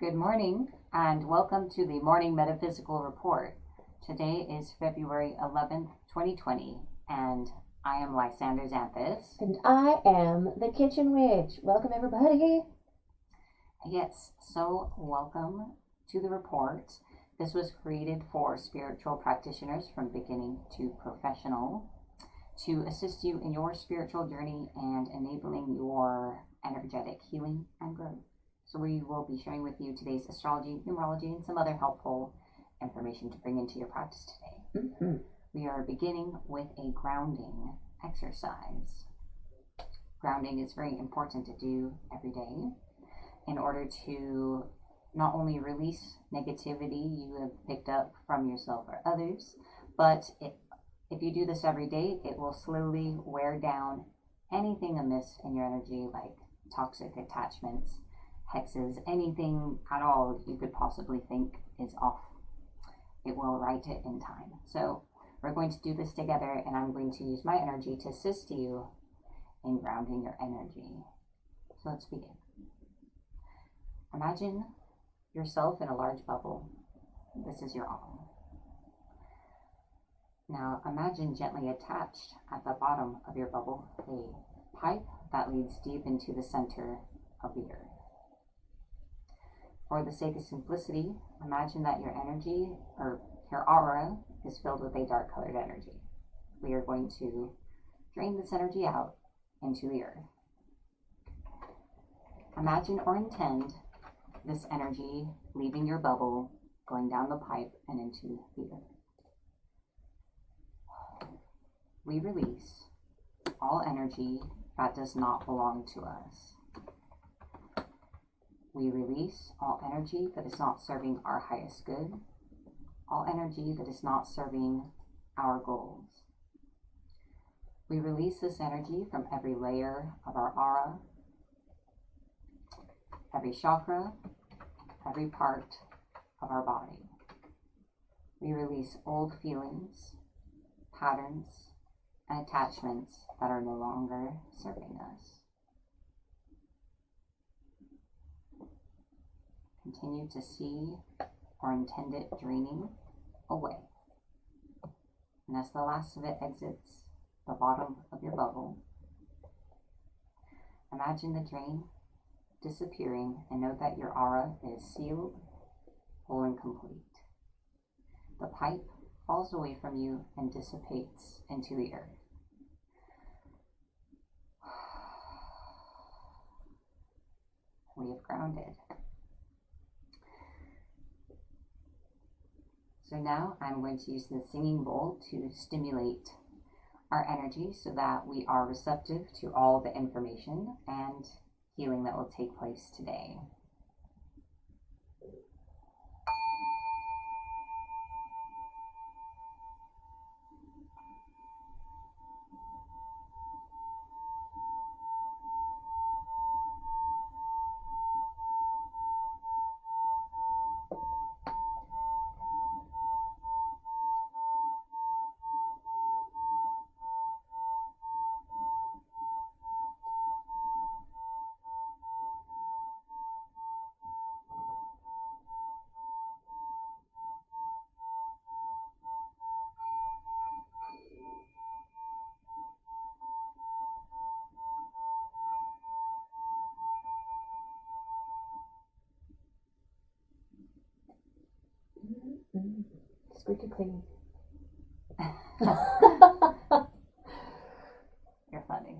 Good morning and welcome to the Morning Metaphysical Report. Today is February 11th, 2020, and I am Lysander Xanthus. And I am the Kitchen Witch. Welcome, everybody. Yes, so welcome to the report. This was created for spiritual practitioners from beginning to professional to assist you in your spiritual journey and enabling your energetic healing and growth. So we will be sharing with you today's astrology, numerology, and some other helpful information to bring into your practice today. Mm-hmm. We are beginning with a grounding exercise. Grounding is very important to do every day in order to not only release negativity you have picked up from yourself or others, but if you do this every day, it will slowly wear down anything amiss in your energy, like toxic attachments, hexes, anything at all you could possibly think is off. It will right it in time. So we're going to do this together, and I'm going to use my energy to assist you in grounding your energy. So let's begin. Imagine yourself in a large bubble. This is your arm. Now imagine gently attached at the bottom of your bubble a pipe that leads deep into the center of the earth. For the sake of simplicity, imagine that your energy or your aura is filled with a dark colored energy. We are going to drain this energy out into the earth. Imagine or intend this energy leaving your bubble, going down the pipe and into the earth. We release all energy that does not belong to us. We release all energy that is not serving our highest good, all energy that is not serving our goals. We release this energy from every layer of our aura, every chakra, every part of our body. We release old feelings, patterns, and attachments that are no longer serving us. Continue to see or intend it draining away. And as the last of it exits the bottom of your bubble, imagine the drain disappearing and know that your aura is sealed, whole, and complete. The pipe falls away from you and dissipates into the earth. We have grounded. So now I'm going to use the singing bowl to stimulate our energy so that we are receptive to all the information and healing that will take place today. Squeaky clean. You're funny.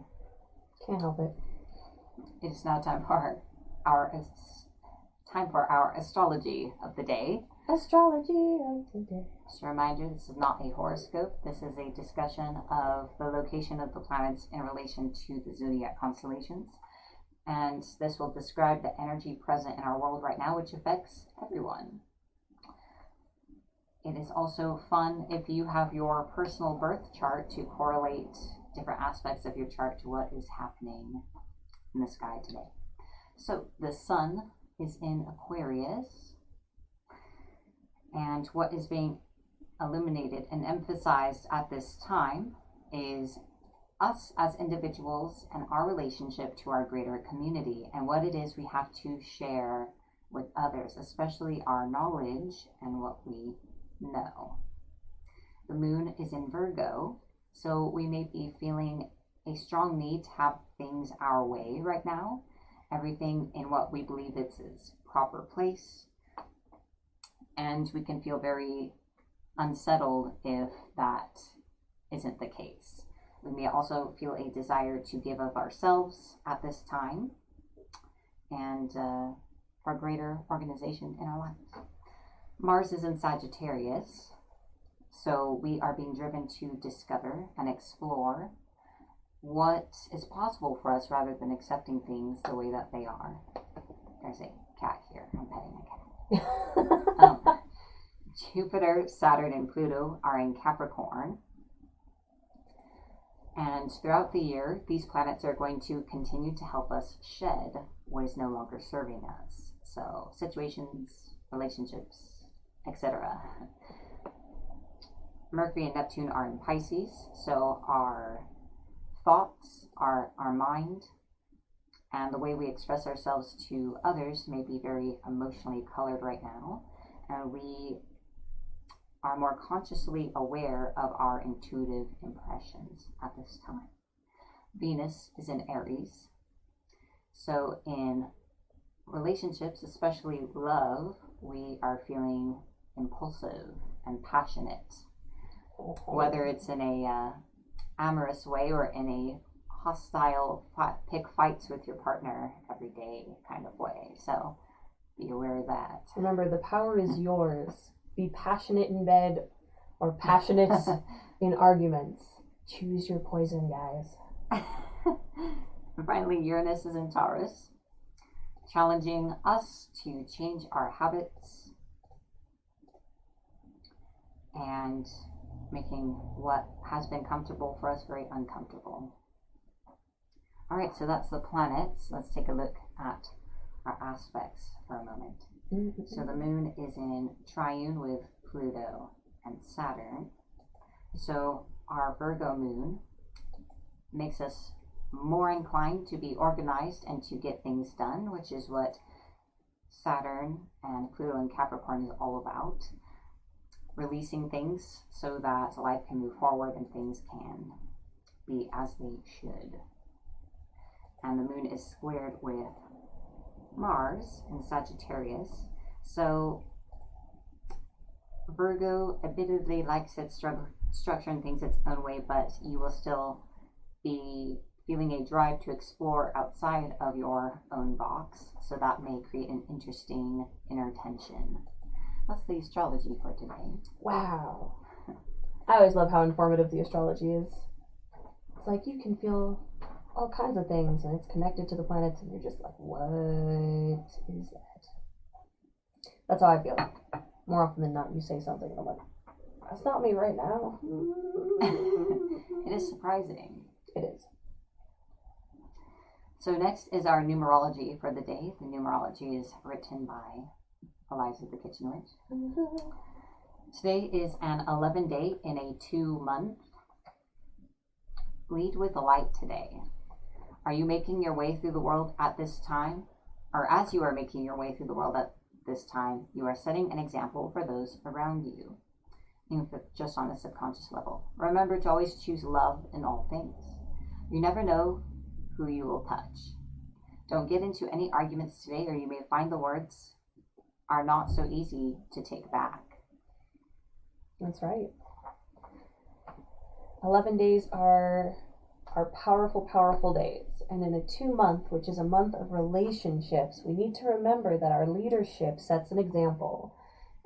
Can't help it. It is now time for our astrology of the day. Astrology of the day. Just a reminder, this is not a horoscope. This is a discussion of the location of the planets in relation to the zodiac constellations. And this will describe the energy present in our world right now, which affects everyone. It is also fun if you have your personal birth chart to correlate different aspects of your chart to what is happening in the sky today. So the sun is in Aquarius, and what is being illuminated and emphasized at this time is us as individuals and our relationship to our greater community and what it is we have to share with others, especially our knowledge and what we know. The moon is in Virgo, so we may be feeling a strong need to have things our way right now, everything in what we believe it's its proper place, and we can feel very unsettled if that isn't the case. We may also feel a desire to give of ourselves at this time and for greater organization in our lives. Mars is in Sagittarius, so we are being driven to discover and explore what is possible for us rather than accepting things the way that they are. There's a cat here. I'm petting a cat. Jupiter, Saturn, and Pluto are in Capricorn. And throughout the year, these planets are going to continue to help us shed what is no longer serving us. So situations, relationships, etc. Mercury and Neptune are in Pisces, so our thoughts, our mind, and the way we express ourselves to others may be very emotionally colored right now. And we are more consciously aware of our intuitive impressions at this time. Venus is in Aries. So in relationships, especially love, we are feeling impulsive and passionate. Whether it's in a amorous way or in a hostile pick fights with your partner every day kind of way. So be aware of that. Remember, the power is yours. Be passionate in bed or passionate in arguments. Choose your poison, guys. And finally, Uranus is in Taurus, challenging us to change our habits and making what has been comfortable for us very uncomfortable. All right, so that's the planets. Let's take a look at our aspects for a moment. So the moon is in triune with Pluto and Saturn. So our Virgo moon makes us more inclined to be organized and to get things done, which is what Saturn and Pluto and Capricorn is all about. Releasing things so that life can move forward and things can be as they should. And the moon is squared with Mars in Sagittarius. So Virgo admittedly likes its structure and things its own way, but you will still be feeling a drive to explore outside of your own box. So that may create an interesting inner tension. That's the astrology for today. Wow. I always love how informative the astrology is. It's like you can feel all kinds of things and it's connected to the planets and you're just like, what is that? That's how I feel. More often than not, you say something and I'm like, that's not me right now. It is surprising. It is. So next is our numerology for the day. The numerology is written by Eliza the Kitchen Witch. Today is an 11-day in a 2-month. Lead with the light today. Are you making your way through the world at this time? Or as you are making your way through the world at this time, you are setting an example for those around you, even if it's just on a subconscious level. Remember to always choose love in all things. You never know who you will touch. Don't get into any arguments today, or you may find the words are not so easy to take back. That's right. 11 days are powerful, powerful days. And in a 2-month, which is a month of relationships, we need to remember that our leadership sets an example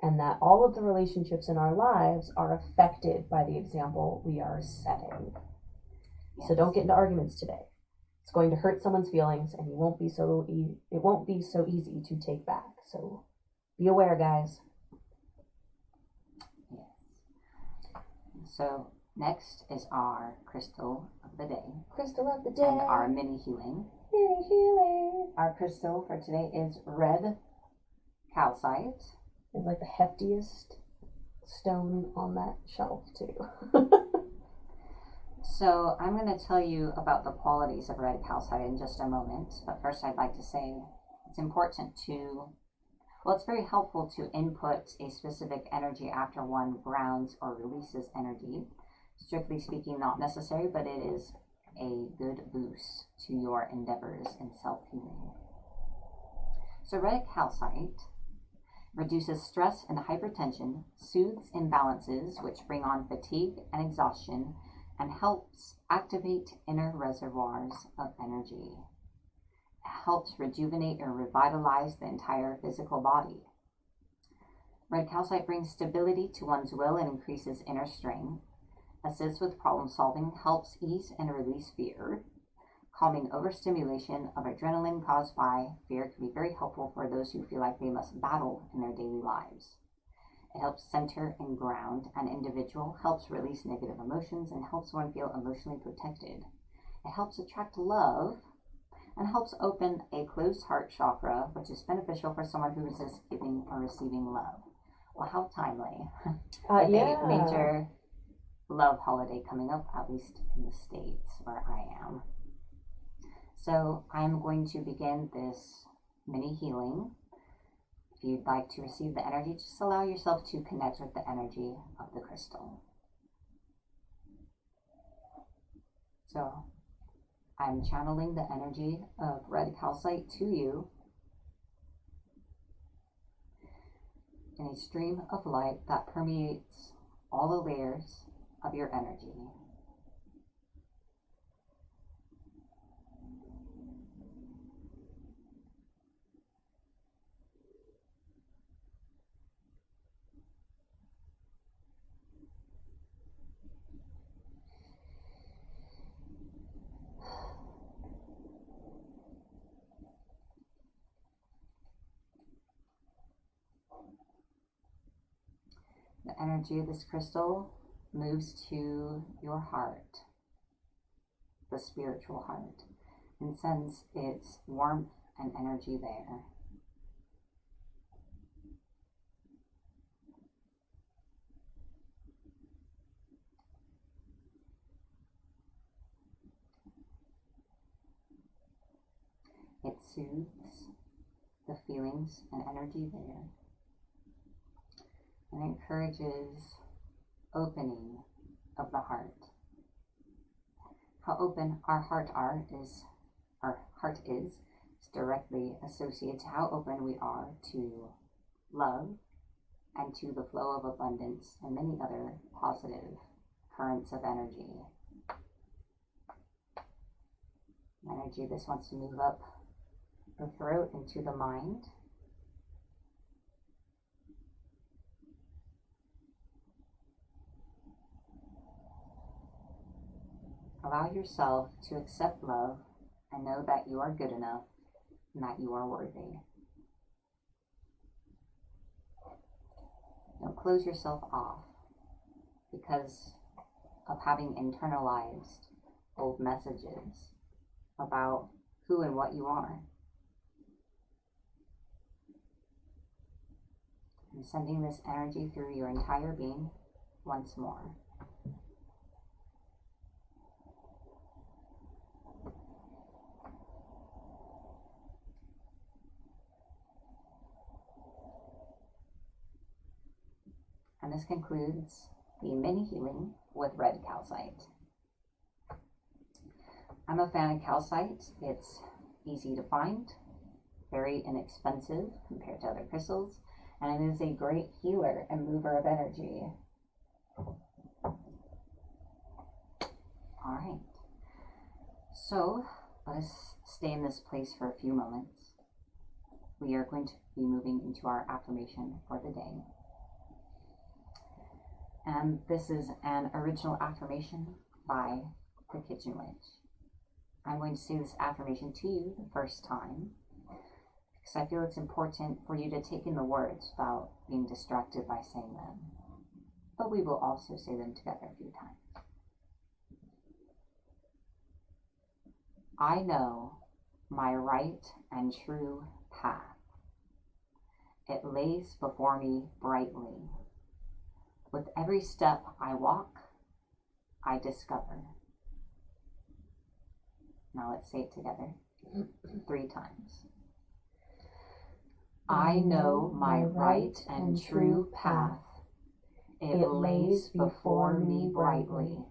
and that all of the relationships in our lives are affected by the example we are setting. Yes. So don't get into arguments today. It's going to hurt someone's feelings and it won't be so easy to take back. So be aware, guys. Yes. So next is our crystal of the day. Crystal of the day. And our mini healing. Mini healing. Our crystal for today is red calcite. It's like the heftiest stone on that shelf too. So I'm going to tell you about the qualities of red calcite in just a moment. But first I'd like to say it's important to Well, it's very helpful to input a specific energy after one grounds or releases energy. Strictly speaking, not necessary, but it is a good boost to your endeavors in self-healing. So red calcite reduces stress and hypertension, soothes imbalances which bring on fatigue and exhaustion, and helps activate inner reservoirs of energy. It helps rejuvenate and revitalize the entire physical body. Red calcite brings stability to one's will and increases inner strength, assists with problem solving, helps ease and release fear. Calming overstimulation of adrenaline caused by fear can be very helpful for those who feel like they must battle in their daily lives. It helps center and ground an individual, helps release negative emotions, and helps one feel emotionally protected. It helps attract love and helps open a closed heart chakra, which is beneficial for someone who resists giving or receiving love. Well, how timely. With a major love holiday coming up, at least in the States where I am. So I'm going to begin this mini healing. If you'd like to receive the energy, just allow yourself to connect with the energy of the crystal. So I'm channeling the energy of red calcite to you in a stream of light that permeates all the layers of your energy. The energy of this crystal moves to your heart, the spiritual heart, and sends its warmth and energy there. It soothes the feelings and energy there, and encourages opening of the heart. How open our heart is directly associated to how open we are to love and to the flow of abundance and many other positive currents of energy. Energy, this wants to move up the throat into the mind. Allow yourself to accept love and know that you are good enough and that you are worthy. Don't close yourself off because of having internalized old messages about who and what you are. I'm sending this energy through your entire being once more. And this concludes the mini healing with red calcite. I'm a fan of calcite. It's easy to find, very inexpensive compared to other crystals, and it is a great healer and mover of energy. All right. So let us stay in this place for a few moments. We are going to be moving into our affirmation for the day. And this is an original affirmation by the Kitchen Witch. I'm going to say this affirmation to you the first time because I feel it's important for you to take in the words without being distracted by saying them. But we will also say them together a few times. I know my right and true path. It lays before me brightly. With every step I walk, I discover. Now let's say it together 3 times. I know my right and true path. It lays before me brightly.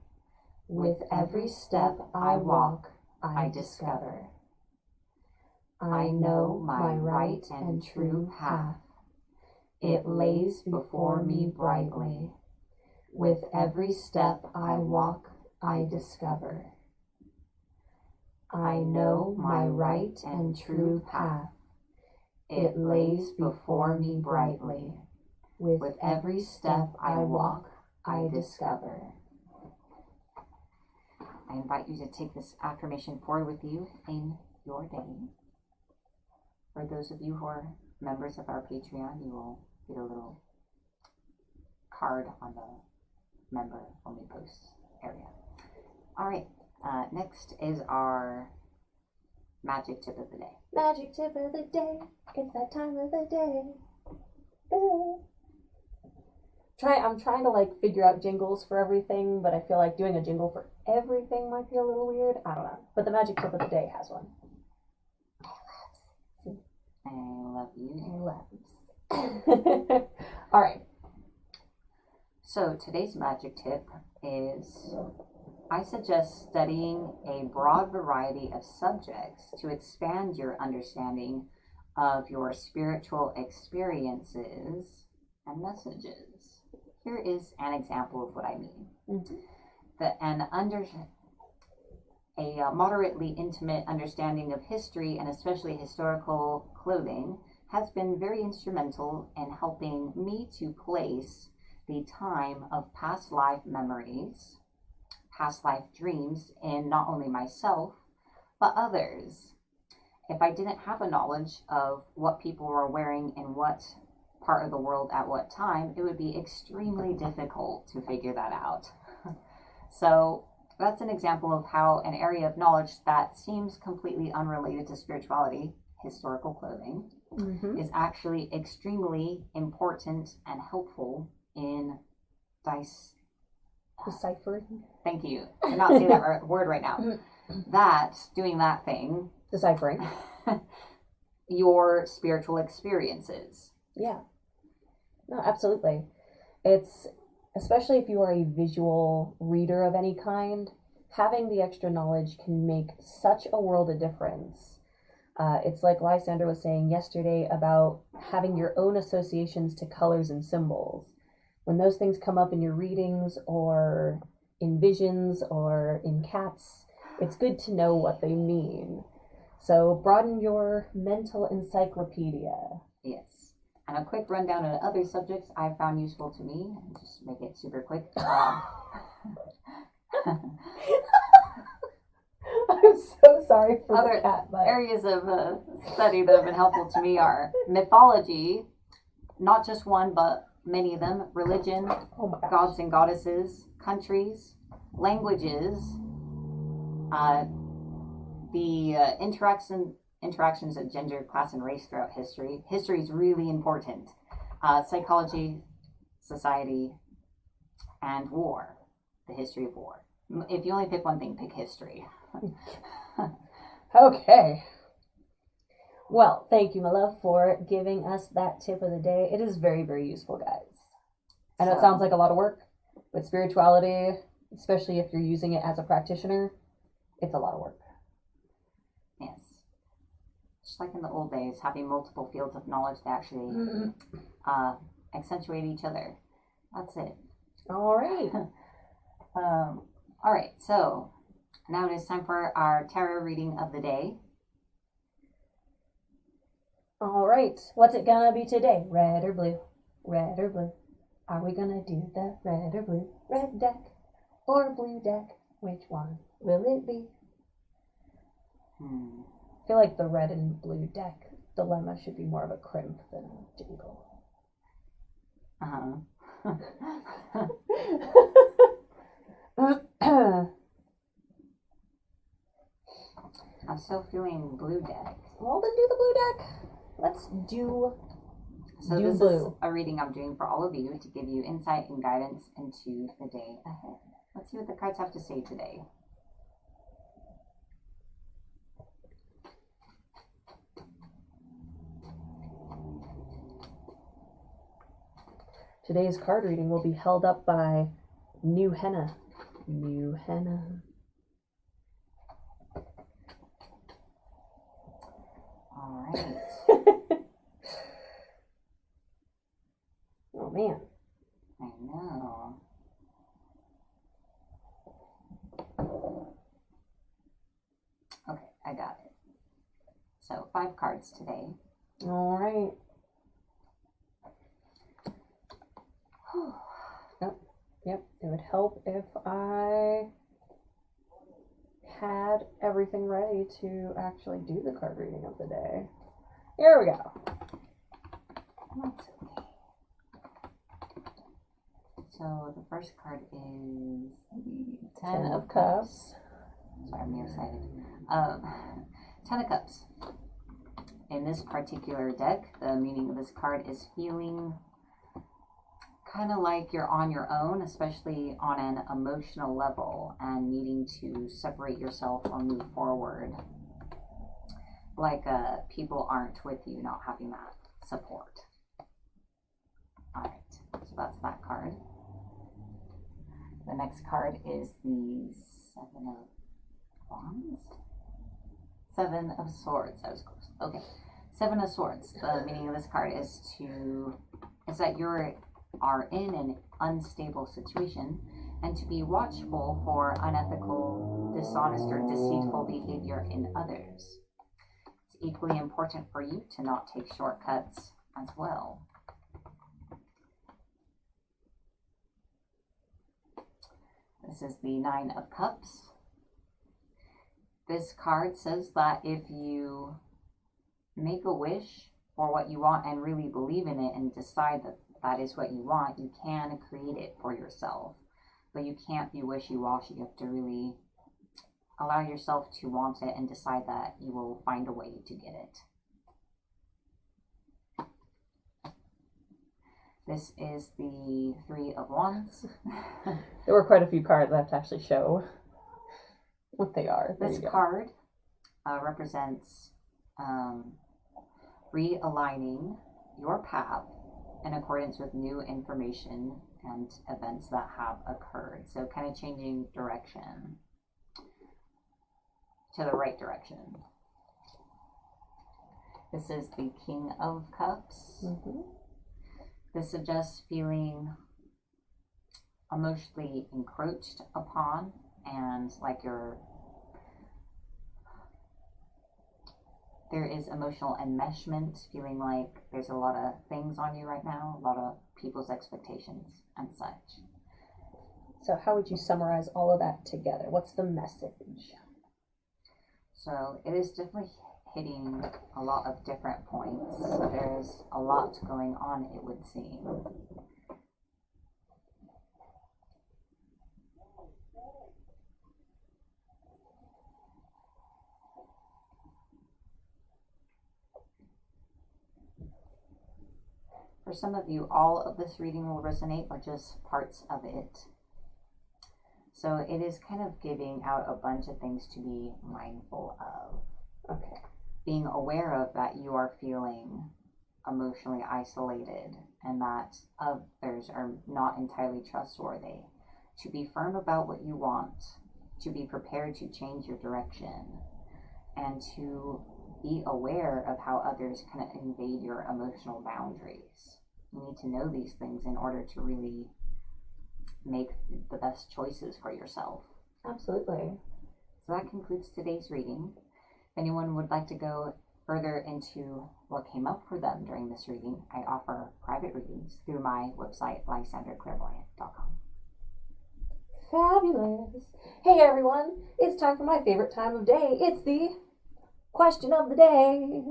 With every step I walk, I discover. I know my right and true path. It lays before me brightly. With every step I walk, I discover. I know my right and true path. It lays before me brightly. With every step I walk, I discover. I invite you to take this affirmation forward with you in your day. For those of you who are members of our Patreon, you will get a little card on the member only posts area. All right, next is our magic tip of the day. Magic tip of the day. It's that time of the day. I'm trying to like figure out jingles for everything, but I feel like doing a jingle for everything might be a little weird. I don't know. But the magic tip of the day has one. I love you. All right. So today's magic tip is, I suggest studying a broad variety of subjects to expand your understanding of your spiritual experiences and messages. Here is an example of what I mean. A moderately intimate understanding of history, and especially historical clothing, has been very instrumental in helping me to place the time of past life memories, past life dreams in not only myself, but others. If I didn't have a knowledge of what people were wearing in what part of the world at what time, it would be extremely difficult to figure that out. So that's an example of how an area of knowledge that seems completely unrelated to spirituality, historical clothing, is actually extremely important and helpful in deciphering. Thank you. I cannot say that word right now. Doing that thing. Deciphering. Your spiritual experiences. Yeah. No, absolutely. It's, especially if you are a visual reader of any kind, having the extra knowledge can make such a world of difference. It's like Lysander was saying yesterday about having your own associations to colors and symbols. When those things come up in your readings or in visions or in cats, it's good to know what they mean. So broaden your mental encyclopedia. Yes. And a quick rundown of other subjects I found useful to me. Just make it super quick. I'm so sorry for other the cat. But areas of study that have been helpful to me are mythology, not just one, but many of them, religion, gods and goddesses, countries, languages, the interactions of gender, class, and race throughout history. History is really important. Psychology, society, and war. The history of war. If you only pick one thing, pick history. Okay. Well, thank you, my love, for giving us that tip of the day. It is very, very useful, guys. I know it sounds like a lot of work, but spirituality, especially if you're using it as a practitioner, it's a lot of work. Yes. Just like in the old days, having multiple fields of knowledge to actually accentuate each other. That's it. All right. All right, so now it is time for our tarot reading of the day. All right. What's it gonna be today? Red or blue? Red or blue? Are we gonna do the red or blue? Red deck or blue deck? Which one will it be? I feel like the red and blue deck dilemma should be more of a crimp than a jingle. I'm still feeling blue deck. Well, then do the blue deck. Let's do this blue. Is a reading I'm doing for all of you to give you insight and guidance into the day ahead. Let's see what the cards have to say today. Today's card reading will be held up by New Henna. New Henna. All right. Oh, man. I know. Okay, I got it. So 5 cards today. All right. Yep. It would help if I had everything ready to actually do the card reading of the day. Here we go. That's okay. So the first card is the Ten of Cups. Sorry, I'm nearsighted. 10 of Cups. In this particular deck, the meaning of this card is feeling kind of like you're on your own, especially on an emotional level, and needing to separate yourself or move forward. Like people aren't with you, not having that support. Alright, so that's that card. The next card is the Seven of Wands? Seven of Swords. I was close. Okay. Seven of Swords. The meaning of this card is that you are in an unstable situation, and to be watchful for unethical, dishonest, or deceitful behavior in others. It's equally important for you to not take shortcuts as well. This is the Nine of Cups. This card says that if you make a wish for what you want and really believe in it and decide that that is what you want, you can create it for yourself. But you can't be wishy-washy. You have to really allow yourself to want it and decide that you will find a way to get it. This is the Three of Wands. There were quite a few cards I have to actually show what they are. This card represents realigning your path in accordance with new information and events that have occurred. So kind of changing direction to the right direction. This is the King of Cups. Mm-hmm. This suggests feeling emotionally encroached upon and like there is emotional enmeshment, feeling like there's a lot of things on you right now, a lot of people's expectations and such. So how would you summarize all of that together? What's the message? So it is definitely hitting a lot of different points. So there's a lot going on, it would seem. For some of you, all of this reading will resonate or just parts of it. So it is kind of giving out a bunch of things to be mindful of. Okay. Being aware of that you are feeling emotionally isolated and that others are not entirely trustworthy. To be firm about what you want, to be prepared to change your direction, and to be aware of how others can invade your emotional boundaries. You need to know these things in order to really make the best choices for yourself. Absolutely. So that concludes today's reading. If anyone would like to go further into what came up for them during this reading, I offer private readings through my website, lysanderclairvoyant.com. Fabulous. Hey everyone, it's time for my favorite time of day. It's the question of the day.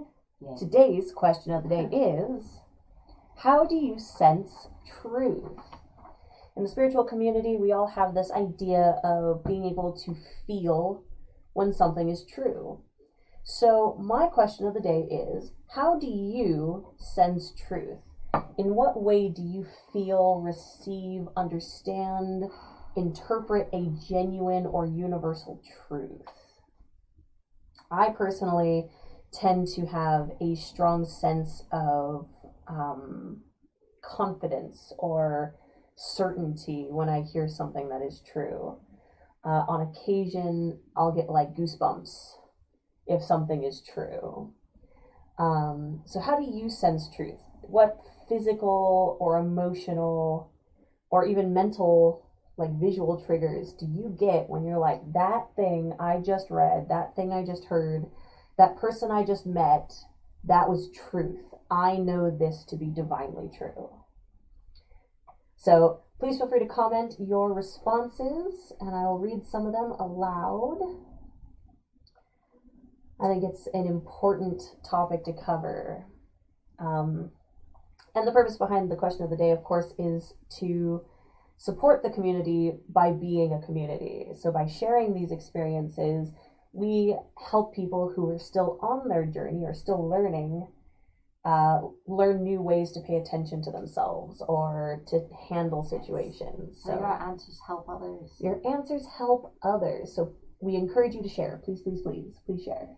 Yay. Today's question of the day is, how do you sense truth? In the spiritual community, we all have this idea of being able to feel when something is true. So my question of the day is, how do you sense truth? In what way do you feel, receive, understand, interpret a genuine or universal truth? I personally tend to have a strong sense of confidence or certainty when I hear something that is true. On occasion, I'll get like goosebumps if something is true. So how do you sense truth? What physical or emotional or even mental, like visual triggers do you get when you're like, that thing I just read, that thing I just heard, that person I just met, that was truth. I know this to be divinely true. So please feel free to comment your responses, and I will read some of them aloud. I think it's an important topic to cover. And the purpose behind the question of the day, of course, is to support the community by being a community. So by sharing these experiences, we help people who are still on their journey or still learning, learn new ways to pay attention to themselves or to handle situations. So your answers help others. Your answers help others. So we encourage you to share. Please, please, please, please share.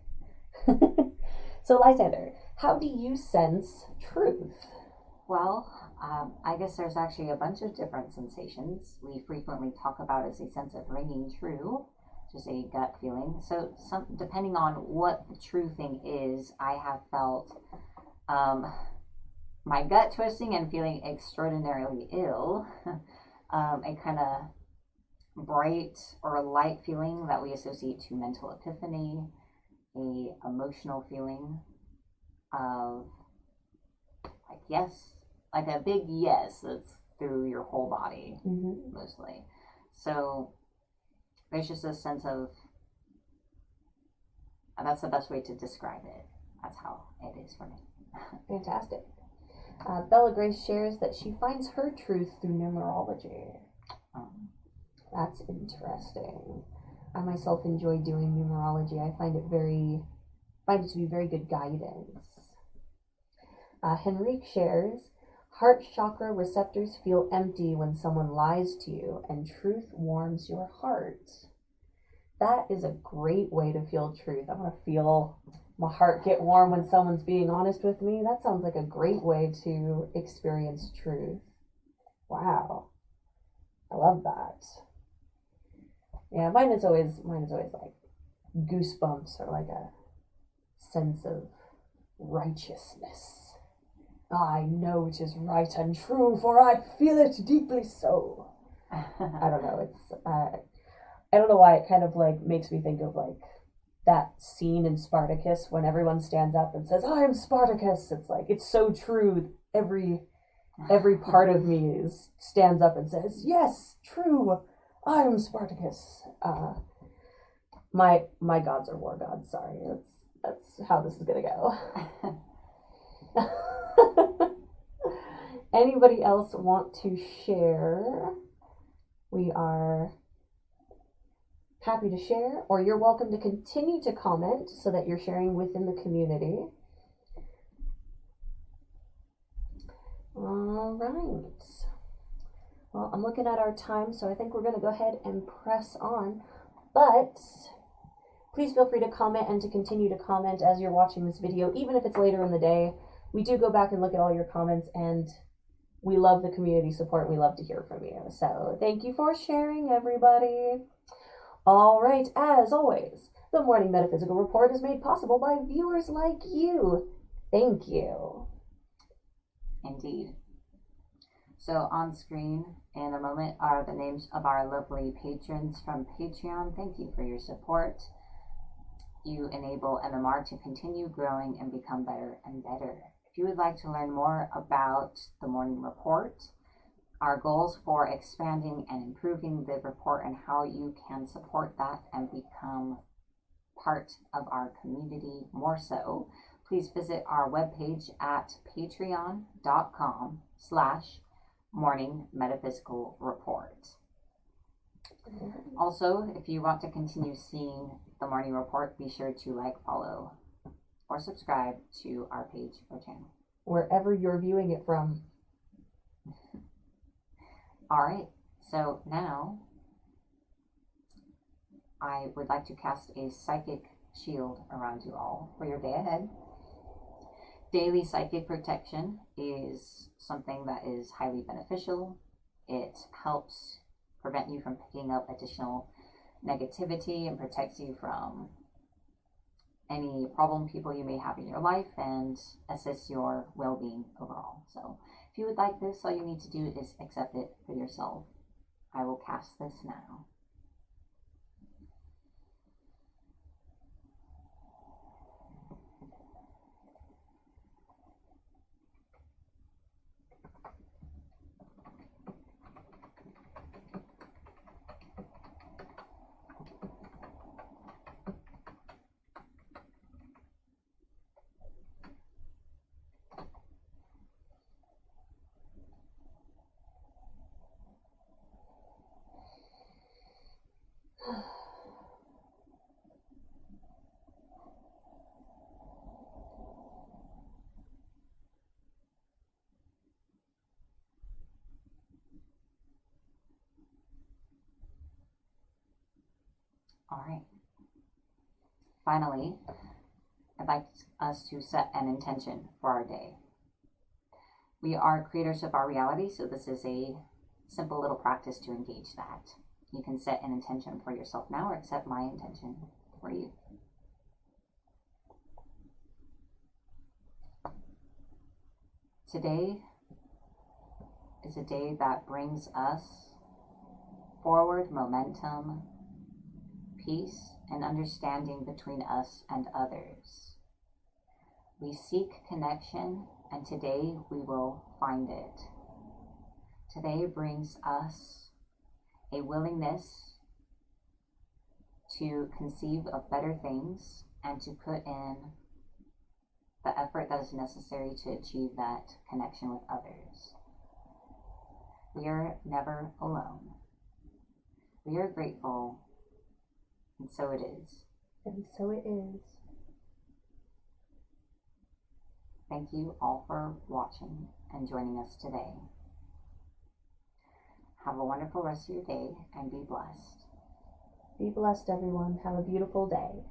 So Lysander, how do you sense truth? Well, I guess there's actually a bunch of different sensations. We frequently talk about as a sense of ringing true, just a gut feeling. So depending on what the true thing is, I have felt my gut twisting and feeling extraordinarily ill. A kind of bright or light feeling that we associate to mental epiphany, a emotional feeling of like yes, like a big yes that's through your whole body, mostly. So there's just a sense of, that's the best way to describe it. That's how it is for me. Fantastic. Bella Grace shares that she finds her truth through numerology. That's interesting. I myself enjoy doing numerology. I find it to be very good guidance. Henrique shares, heart chakra receptors feel empty when someone lies to you, and truth warms your heart. That is a great way to feel truth. I want to feel my heart get warm when someone's being honest with me. That sounds like a great way to experience truth. Wow. I love that. Yeah, mine is always like goosebumps or like a sense of righteousness. I know it is right and true, for I feel it deeply so. I don't know. I don't know why it kind of like makes me think of like that scene in Spartacus when everyone stands up and says, "I am Spartacus." It's like, it's so true. Every part of me stands up and says, "Yes, true. I am Spartacus." My gods are war gods. Sorry, that's how this is gonna go. Anybody else want to share? We are happy to share, or you're welcome to continue to comment so that you're sharing within the community. All right. Well, I'm looking at our time, so I think we're going to go ahead and press on. But please feel free to comment and to continue to comment as you're watching this video, even if it's later in the day. We do go back and look at all your comments, and we love the community support. We love to hear from you. So thank you for sharing, everybody. All right, as always, the Morning Metaphysical Report is made possible by viewers like you. Thank you. Indeed. So on screen in a moment are the names of our lovely patrons from Patreon. Thank you for your support. You enable MMR to continue growing and become better and better. If you would like to learn more about the Morning Report, our goals for expanding and improving the report, and how you can support that and become part of our community more so, please visit our webpage at patreon.com/Morning Metaphysical Report. Also, if you want to continue seeing the Morning Report, be sure to like, follow, or subscribe to our page or channel. Wherever you're viewing it from. All right, so now I would like to cast a psychic shield around you all for your day ahead. Daily psychic protection is something that is highly beneficial. It helps prevent you from picking up additional negativity and protects you from any problem people you may have in your life and assists your well-being overall. So if you would like this, all you need to do is accept it for yourself. I will cast this now. All right. Finally, I'd like us to set an intention for our day. We are creators of our reality, so this is a simple little practice to engage that. You can set an intention for yourself now or accept my intention for you. Today is a day that brings us forward momentum, peace, and understanding between us and others. We seek connection, and today we will find it. Today brings us a willingness to conceive of better things and to put in the effort that is necessary to achieve that connection with others. We are never alone. We are grateful, and so it is. And so it is. Thank you all for watching and joining us today. Have a wonderful rest of your day and be blessed. Be blessed, everyone. Have a beautiful day.